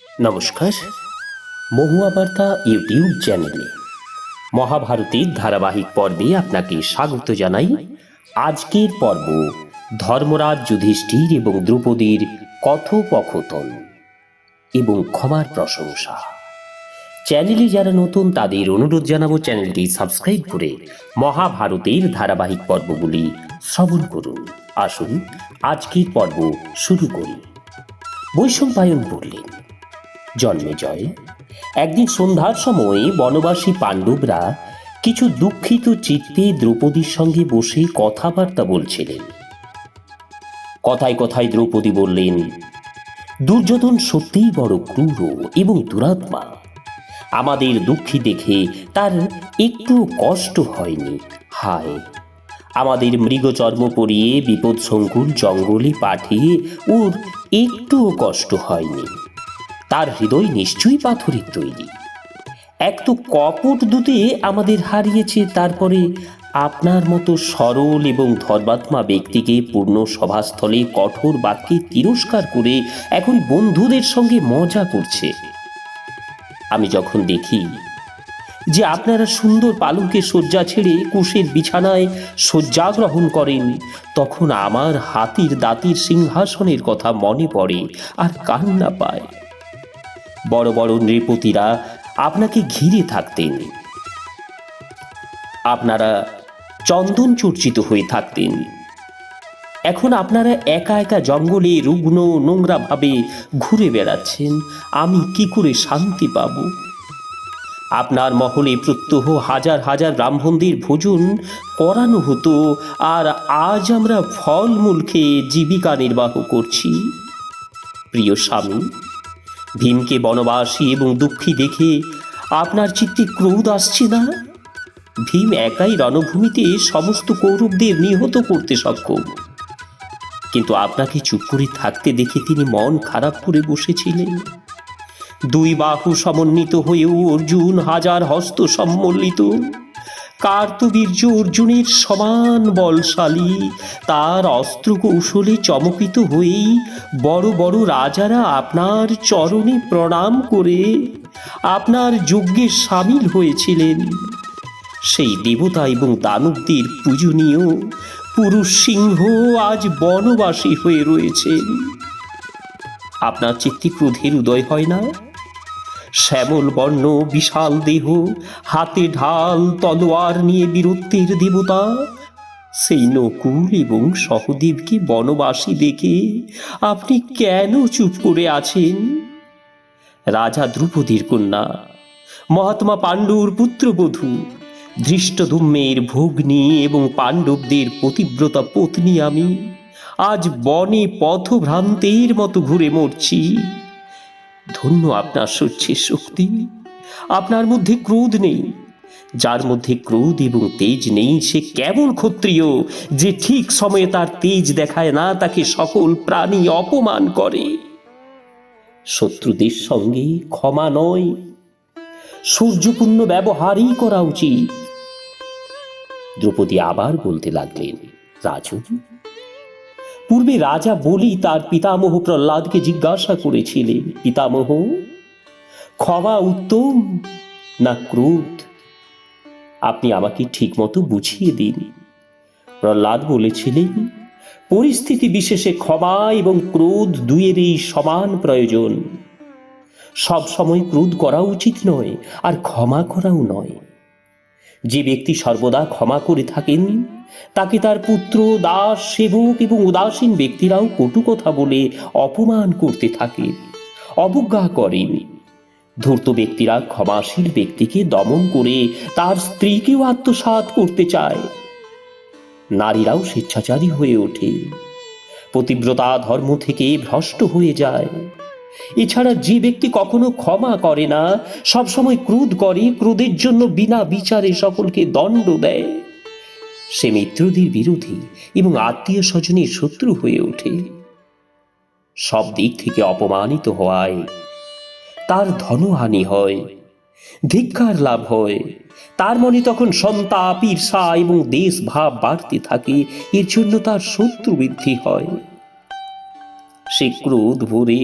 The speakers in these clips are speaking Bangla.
নমস্কার, মহুয়া বার্তা ইউটিউব চ্যানেলে মহাভারতের ধারাবাহিক পর্বে আপনাকে স্বাগত জানাই। আজকের পর্ব ধর্মরাজ যুধিষ্ঠির এবং দ্রৌপদীর কথোপকথন এবং ক্ষমার প্রশংসা। চ্যানেলে যারা নতুন তাদের অনুরোধ জানাবো চ্যানেলটি সাবস্ক্রাইব করে মহাভারতের ধারাবাহিক পর্বগুলি শ্রবণ করুন। আসুন আজকের পর্ব শুরু করি। বৈশম্পায়ন বললেন, জন্মেজয়, একদিন সন্ধ্যার সময় বনবাসী পাণ্ডবরা কিছু দুঃখিত চিত্তে দ্রৌপদীর সঙ্গে বসে কথাবার্তা বলছিলেন। কথায় কথায় দ্রৌপদী বললেন, দুর্যোধন সত্যিই বড় ক্রূর এবং দুরাত্মা। আমাদের দুঃখী দেখে তার একটু কষ্ট হয়নি। হায়, আমাদের মৃগচর্ম পরিয়ে বিপদ সংকুল জঙ্গলে পাঠিয়ে ওর একটুও কষ্ট হয়নি। তার হৃদয় নিশ্চয়ই পাথরের তৈরি। এক তো কপট দূতে আমাদের হারিয়েছে, তারপরে আপনার মতো সরল এবং ধর্মাত্মা ব্যক্তিকে পূর্ণ সভাস্থলে কঠোর বাক্যে তিরস্কার করে এখন বন্ধুদের সঙ্গে মজা করছে। আমি যখন দেখি যে আপনারা সুন্দর পালঙ্কে শয্যা ছেড়ে কুশের বিছানায় শয্যা গ্রহণ করেন, তখন আমার হাতির দাঁতির সিংহাসনের কথা মনে পড়ে আর কান্না পায়। বড় বড় নৃপতিরা আপনাকে ঘিরে থাকতেন, আপনারা চন্দন চর্চিত হয়ে থাকতেন। এখন আপনারা একা একা জঙ্গলে রুগ্ন নোংরা ভাবে ঘুরে বেড়াচ্ছেন। আমি কি করে শান্তি পাব? আপনার মহলে প্রত্যহ হাজার হাজার ব্রাহ্মণদের ভোজন করানো হতো, আর আজ আমরা ফলমূল খেয়ে জীবিকা নির্বাহ করছি। প্রিয় স্বামী, ভীমকে বনবাসী এবং দুঃখী দেখে আপনার চিত্তে ক্রোধ আসছে না? ভীম একাই রণভূমিতে সমস্ত কৌরবদের নিহত করতে সক্ষম, কিন্তু আপনাকে চুপ করে থাকতে দেখে তিনি মন খারাপ করে বসেছিলেন। দুই বাহু সমন্বিত হয়েও অর্জুন হাজার হস্ত সম্মল্লিত। কার্তবীর্য অর্জুনের সমান বলশালী, তার অস্ত্র কৌশলে চমকিত হয়েই বড় বড় রাজারা আপনার চরণে প্রণাম করে আপনার যজ্ঞে সামিল হয়েছিলেন। সেই দেবতা এবং দানবদের পূজনীয় পুরুষ সিংহ আজ বনবাসী হয়ে রয়েছেন। আপনার চিত্তে ক্রোধের উদয় হয় না? শ্যামল বর্ণ বিশাল দেহ, হাতে ঢাল তলোয়ার নিয়ে বীরত্বের দেবতা, সেই নকুল এবং সহদেবকে বনবাসী দেখে আপনি কেন চুপ করে আছেন? রাজা দ্রৌপদীর কন্যা, মহাত্মা পাণ্ডুর পুত্রবধূ, ধৃষ্টদ্যুম্নের ভগ্নী এবং পাণ্ডবদের পতিব্রতা পত্নী আমি আজ বনে পথভ্রান্তের মতো ঘুরে মরছি। ধন্য আপনার সহ্যের শক্তি। আপনার মধ্যে ক্রোধ নেই। যার মধ্যে ক্রোধ এবং তেজ নেই সে কেমন ক্ষত্রিয় যে ঠিক সময়ে তার তেজ দেখায় না, তাকে সকল প্রাণী অপমান করে। শত্রুদের সঙ্গে ক্ষমা নয়, সূর্যপূর্ণ ব্যবহারই করা উচিত। দ্রৌপদী আবার বলতে লাগলেন, রাজন, পূর্বে রাজা বলি তার পিতামহ প্রহ্লাদকে জিজ্ঞাসা করেছিলেন, পিতামহ, ক্ষমা উত্তম না ক্রোধ? আপনি আমাকে ঠিক মতো বুঝিয়ে দিন। প্রহ্লাদ বলেছিলেন, পরিস্থিতি বিশেষে ক্ষমা এবং ক্রোধ দুইয়েরই সমান প্রয়োজন। সব সময় ক্রোধ করা উচিত নয়, আর ক্ষমা করাও নয়। যে ব্যক্তি সর্বদা ক্ষমা করে থাকেন তাকে তার পুত্র, দাস, সেবক এবং উদাসীন ব্যক্তিরাও কটু কথা বলে অপমান করতে থাকে, অবজ্ঞা করেন। ধূর্ত ব্যক্তিরা ক্ষমাশীল ব্যক্তিকে দমন করে তার স্ত্রীকেও আত্মসাৎ করতে চায়। নারীরাও স্বেচ্ছাচারী হয়ে ওঠে, পতিব্রতা ধর্ম থেকে ভ্রষ্ট হয়ে যায়। এছাড়া যে ব্যক্তি কখনো ক্ষমা করে না, সবসময় ক্রোধ করে, ক্রোধের জন্য বিনা বিচারে সকলকে দণ্ড দেয়, সে মিত্রদের বিরোধী এবং আত্মীয় স্বজনের শত্রু হয়ে ওঠে। সব দিক থেকে অপমানিত হওয়ায় তার ধনহানি হয়, ধিক্কার লাভ হয়। তার মনে তখন সন্তাপ, ঈর্ষা এবং দেশ ভাব বাড়তে থাকে। এর জন্য তার শত্রু বৃদ্ধি হয়। সে ক্রোধ ভরে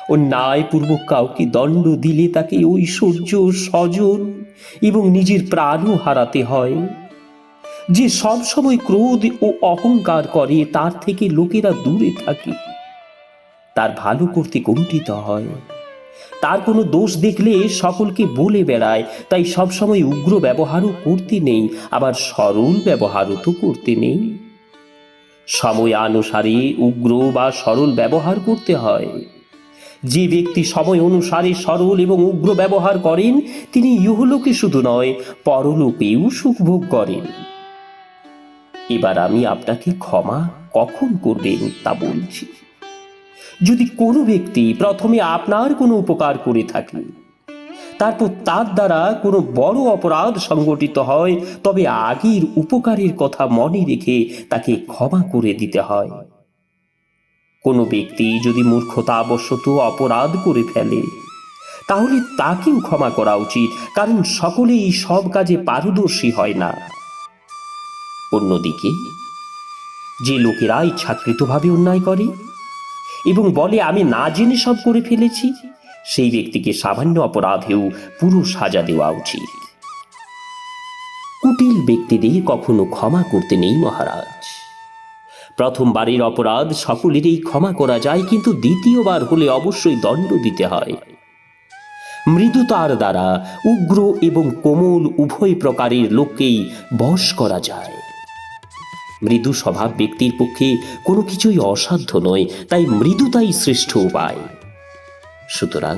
অন্যায়পূর্বক কাউকে দণ্ড দিলে তাকে ঐশ্বর্য, স্বজন এবং নিজের প্রাণও হারাতে হয়। যে সবসময় ক্রোধ ও অহংকার করে তার থেকে লোকেরা দূরে থাকে, তার ভালো করতে কুণ্ঠিত হয়। তার কোনো দোষ দেখলে সকলকে বলে বেড়ায়, তাই সবসময় উগ্র ব্যবহারও করতে নেই, আবার সরল ব্যবহারও তো করতে নেই। সময়ানুসারে উগ্র বা সরল ব্যবহার করতে হয়। যে ব্যক্তি সময় অনুসারে সরল এবং উগ্র ব্যবহার করেন তিনি ইহলোকে শুধু নয় পরলোকেও সুখভোগ করেন। এবার আমি আপনাকে ক্ষমা কখন করবেন তা বলছি। যদি কোনো ব্যক্তি প্রথমে আপনার কোনো উপকার করে থাকে, তারপর তার দ্বারা কোনো বড় অপরাধ সংগঠিত হয়, তবে আগের উপকারের কথা মনে রেখে তাকে ক্ষমা করে দিতে হয়। কোনো ব্যক্তি যদি মূর্খতাবশত অপরাধ করে ফেলে, তাহলে তাকেও ক্ষমা করা উচিত, কারণ সকলেই সব কাজে পারদর্শী হয় না। অন্যদিকে যে লোকেরা ইচ্ছাকৃতভাবে অন্যায় করে এবং বলে আমি না জেনে সব করে ফেলেছি, সেই ব্যক্তিকে সামান্য অপরাধেও পুরো সাজা দেওয়া উচিত। কুটিল ব্যক্তিদের কখনো ক্ষমা করতে নেই মহারাজ। প্রথমবারের অপরাধ সকলেরই ক্ষমা করা যায়, কিন্তু দ্বিতীয়বার হলে অবশ্যই দণ্ড দিতে হয়। মৃদুতার দ্বারা উগ্র এবং কোমল উভয় প্রকারের লোককেই বশ করা যায়। মৃদু স্বভাব ব্যক্তির পক্ষে কোনো কিছুই অসাধ্য নয়, তাই মৃদুতাই শ্রেষ্ঠ উপায়। সুতরাং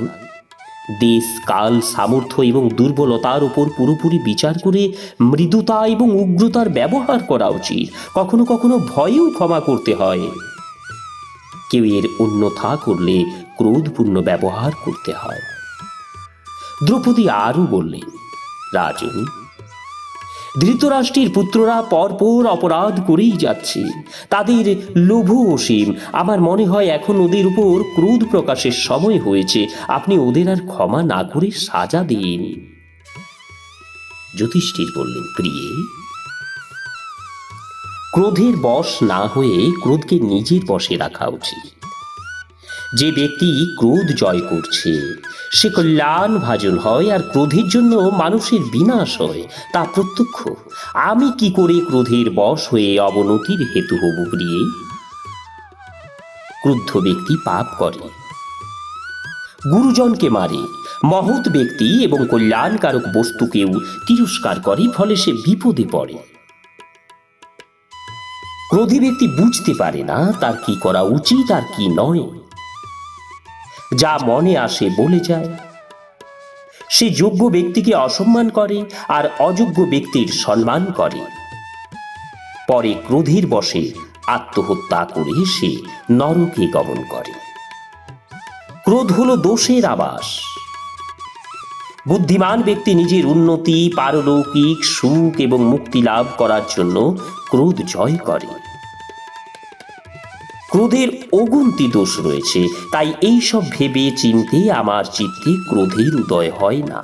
দেশ, কাল, সামর্থ্য এবং দুর্বলতার উপর পুরোপুরি বিচার করে মৃদুতা এবং উগ্রতার ব্যবহার করা উচিত। কখনো কখনো ভয়েও ক্ষমা করতে হয়। কেউ এর অন্যথা করলে ক্রোধপূর্ণ ব্যবহার করতে হয়। দ্রৌপদী আরও বললেন, রাজন, ধৃতরাষ্ট্রের পুত্ররা পরপর অপরাধ করেই যাচ্ছে, তাদের লোভ অসীম। আমার মনে হয় এখন ওদের উপর ক্রোধ প্রকাশের সময় হয়েছে। আপনি ওদের আর ক্ষমা না করে সাজা দিন। যুধিষ্ঠির বললেন, প্রিয়ে, ক্রোধের বশ না হয়ে ক্রোধকে নিজের বশে রাখা উচিত। যে ব্যক্তি ক্রোধ জয় করছে সে কল্যাণ ভাজন হয়, আর ক্রোধের জন্য মানুষের বিনাশ হয়, তা প্রত্যক্ষ। আমি কি করে ক্রোধের বশ হয়ে অবনতির হেতু হব প্রিয়ে? ক্রুদ্ধ ব্যক্তি পাপ করে, গুরুজনকে মারে, মহৎ ব্যক্তি এবং কল্যাণকারক বস্তুকেও তিরস্কার করে, ফলে সে বিপদে পড়ে। ক্রোধী ব্যক্তি বুঝতে পারে না তার কি করা উচিত আর কি নয়, যা মনে আসে বলে যায়। সে যোগ্য ব্যক্তিকে অসম্মান করে আর অযোগ্য ব্যক্তির সম্মান করে। পরে ক্রোধের বশে আত্মহত্যা করে সে নরকে গমন করে। ক্রোধ হলো দোষের আবাস। বুদ্ধিমান ব্যক্তি নিজের উন্নতি, পারলৌকিক সুখ এবং মুক্তি লাভ করার জন্য ক্রোধ জয় করে। ক্রোধের অগুন্তি দোষ রয়েছে, তাই এই সব ভেবে চিন্তে আমার চিত্তে ক্রোধের উদয় হয় না।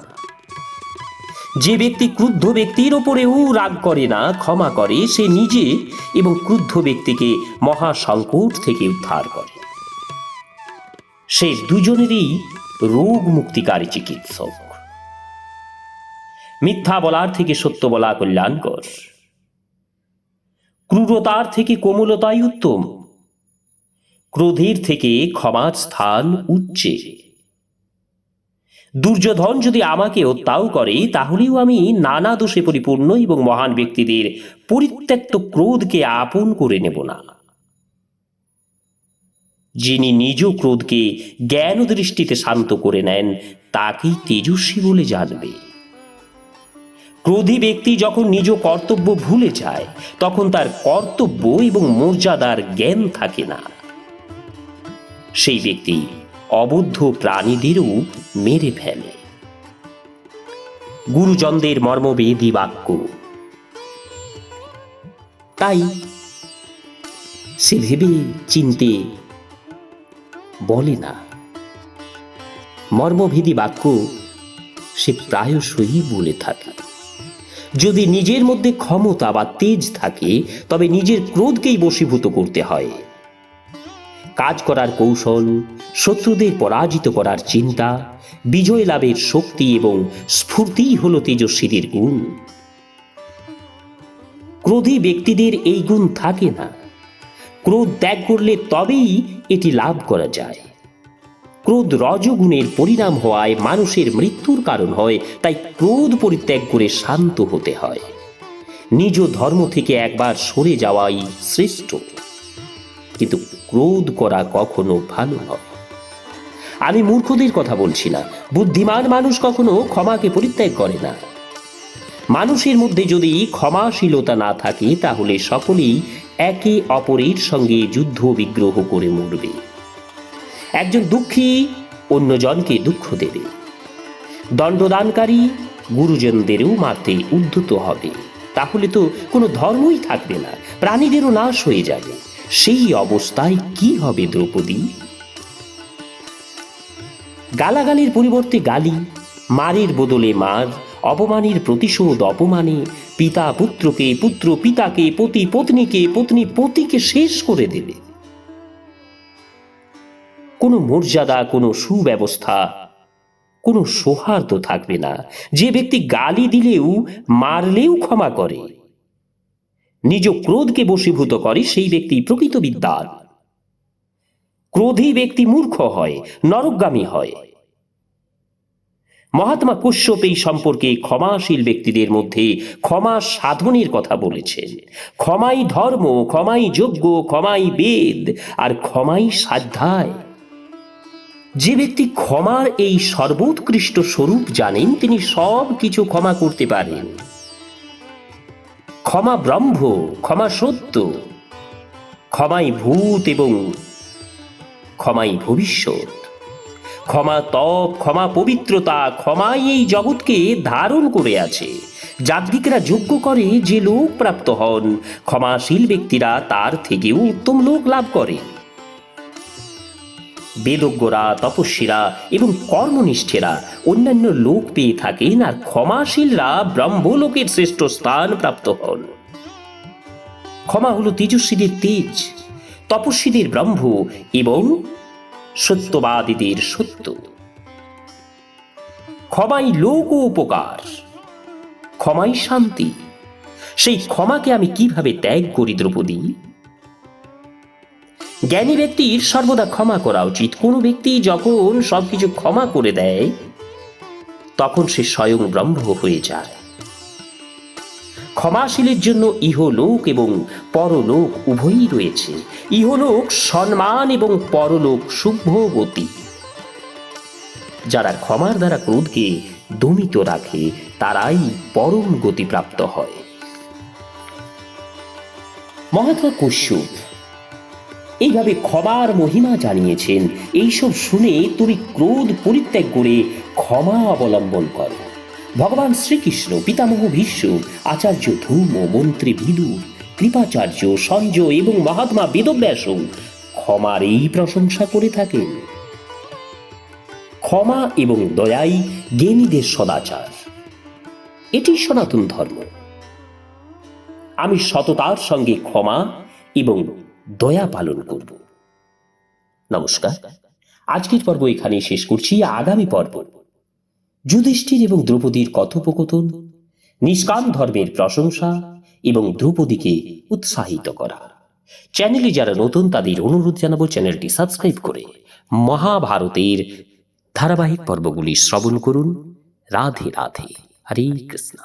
যে ব্যক্তি ক্রুদ্ধ ব্যক্তির ওপরেও রাগ করে না, ক্ষমা করে, সে নিজে এবং ক্রুদ্ধ ব্যক্তিকে মহা সংকট থেকে উদ্ধার করে। সে দুজনেরই রোগ মুক্তিকারী চিকিৎসক। মিথ্যা বলার থেকে সত্য বলা কল্যাণকর। ক্রূরতার থেকে কোমলতাই উত্তম। ক্রোধের থেকে ক্ষমার স্থান উচ্চে। দুর্যোধন যদি আমাকে হত্যাও করে, তাহলেও আমি নানা দোষে পরিপূর্ণ এবং মহান ব্যক্তিদের পরিত্যক্ত ক্রোধকে আপন করে নেব না। যিনি নিজ ক্রোধকে জ্ঞান দৃষ্টিতে শান্ত করে নেন, তাকেই তেজস্বী বলে জানবে। ক্রোধী ব্যক্তি যখন নিজ কর্তব্য ভুলে যায়, তখন তার কর্তব্য এবং মর্যাদার জ্ঞান থাকে না। সেই ব্যক্তি অবুদ্ধ প্রাণীদেরও মেরে ফেলে। গুরুজনদের মর্মবেদী বাক্য, তাই সে ভেবে চিনতে বলে না। মর্মভেদী বাক্য সে প্রায়শই বলে থাকে। যদি নিজের মধ্যে ক্ষমতা বা তেজ থাকে, তবে নিজের ক্রোধকেই বশীভূত করতে হয়। কাজ করার কৌশল, শত্রুদের পরাজিত করার চিন্তা, বিজয় লাভের শক্তি এবং স্ফূর্তিই হল তেজস্বীদের গুণ। ক্রোধী ব্যক্তিদের এই গুণ থাকে না। ক্রোধ ত্যাগ করলে তবেই এটি লাভ করা যায়। ক্রোধ রজগুণের পরিণাম হওয়ায় মানুষের মৃত্যুর কারণ হয়, তাই ক্রোধ পরিত্যাগ করে শান্ত হতে হয়। নিজ ধর্ম থেকে একবার সরে যাওয়াই শ্রেষ্ঠ, কিন্তু ক্রোধ করা কখনো ভালো নয়। আমি মূর্খদের কথা বলছি না। বুদ্ধিমান মানুষ কখনো ক্ষমাকে পরিত্যাগ করে না। মানুষের মধ্যে যদি ক্ষমাশীলতা না থাকে, তাহলে সকলেই একে অপরের সঙ্গে যুদ্ধ বিগ্রহ করে মরবে। একজন দুঃখী অন্যজনকে দুঃখ দেবে। দণ্ডদানকারী গুরুজনদেরও মারতে উদ্যত হবে। তাহলে তো কোনো ধর্মই থাকবে না, প্রাণীদেরও নাশ হয়ে যাবে। সেই অবস্থায় কি হবে দ্রৌপদী? গালাগালির পরিবর্তে গালি, মারের বদলে মার, অপমানের প্রতিশোধ অপমানে, পিতা পুত্রকে, পুত্র পিতাকে, পতি পত্নীকে, পত্নী পতিকে শেষ করে দেবে। কোনো মর্যাদা, কোনো সুব্যবস্থা, কোনো সৌহার্দ্য থাকবে না। যে ব্যক্তি গালি দিলেও মারলেও ক্ষমা করে, নিজ ক্রোধকে বশীভূত করে, সেই ব্যক্তি প্রকৃত বিদ্বান। ক্রোধী ব্যক্তি মূর্খ হয়, নরকগামী হয়। মহাত্মা কশ্যপ এই সম্পর্কে ক্ষমাশীল ব্যক্তিদের মধ্যে ক্ষমা সাধনের কথা বলেছেন। ক্ষমাই ধর্ম, ক্ষমাই যজ্ঞ, ক্ষমাই বেদ, আর ক্ষমাই স্বাধ্যায়। যে ব্যক্তি ক্ষমার এই সর্বোৎকৃষ্ট স্বরূপ জানেন, তিনি সব কিছু ক্ষমা করতে পারেন। ক্ষমা ব্রহ্ম, ক্ষমা সত্য, ক্ষমাই ভূত এবং ক্ষমাই ভবিষ্যৎ। ক্ষমা তপ, ক্ষমা পবিত্রতা, ক্ষমাই এই জগৎকে ধারণ করে আছে। যাজ্ঞিকরা যজ্ঞ করে যে লোক প্রাপ্ত হন, ক্ষমাশীল ব্যক্তিরা তার থেকেও উত্তম লোক লাভ করে। বেদজ্ঞরা, তপস্বীরা এবং কর্মনিষ্ঠেরা অন্যান্য লোক পেয়ে থাকেন, আর ক্ষমাশীলরা ব্রহ্মলোকের শ্রেষ্ঠ স্থান প্রাপ্ত হন। ক্ষমা হল তেজস্বীদের তেজ, তপস্বীদের ব্রহ্ম এবং সত্যবাদীদের সত্য। ক্ষমাই লোক উপকার, ক্ষমাই শান্তি। সেই ক্ষমাকে আমি কিভাবে ত্যাগ করি দ্রৌপদী? জ্ঞানী ব্যক্তির সর্বদা ক্ষমা করা উচিত। কোনো ব্যক্তি যখন সবকিছু ক্ষমা করে দেয়, তখন সে স্বয়ং ব্রহ্ম হয়ে যায়। ক্ষমাশীলের জন্য ইহলোক এবং পরলোক উভয়ই রয়েছে। ইহলোক সম্মান এবং পরলোক শুভগতি। যারা ক্ষমার দ্বারা ক্রোধকে দমিত রাখে, তারাই পরম গতি প্রাপ্ত হয়। মহাত্মা কশ্যপ এইভাবে ক্ষমার মহিমা জানিয়েছেন। এইসব শুনে তুমি ক্রোধ পরিত্যাগ করে ক্ষমা অবলম্বন করো। ভগবান শ্রীকৃষ্ণ, পিতামহ ভীষ্ম, আচার্য ধূম, মন্ত্রী বিদুর, কৃপাচার্য, সঞ্জয় এবং মহাত্মা বেদব্যাস ক্ষমার এই প্রশংসা করে থাকেন। ক্ষমা এবং দয়াই জ্ঞানীদের সদাচার। এটি সনাতন ধর্ম। আমি সততার সঙ্গে ক্ষমা এবং দয়া পালন করব। নমস্কার। আজকের পর্ব এখানে শেষ করছি। আগামী পর্ব যুধিষ্ঠির এবং দ্রৌপদীর কথোপকথন, নিষ্কাম ধর্মের প্রশংসা এবং দ্রৌপদীকে উৎসাহিত করা। চ্যানেলে যারা নতুন, তাদের অনুরোধ জানাবো চ্যানেলটি সাবস্ক্রাইব করে মহাভারতের ধারাবাহিক পর্বগুলি শ্রবণ করুন। রাধে রাধে। হরে কৃষ্ণ।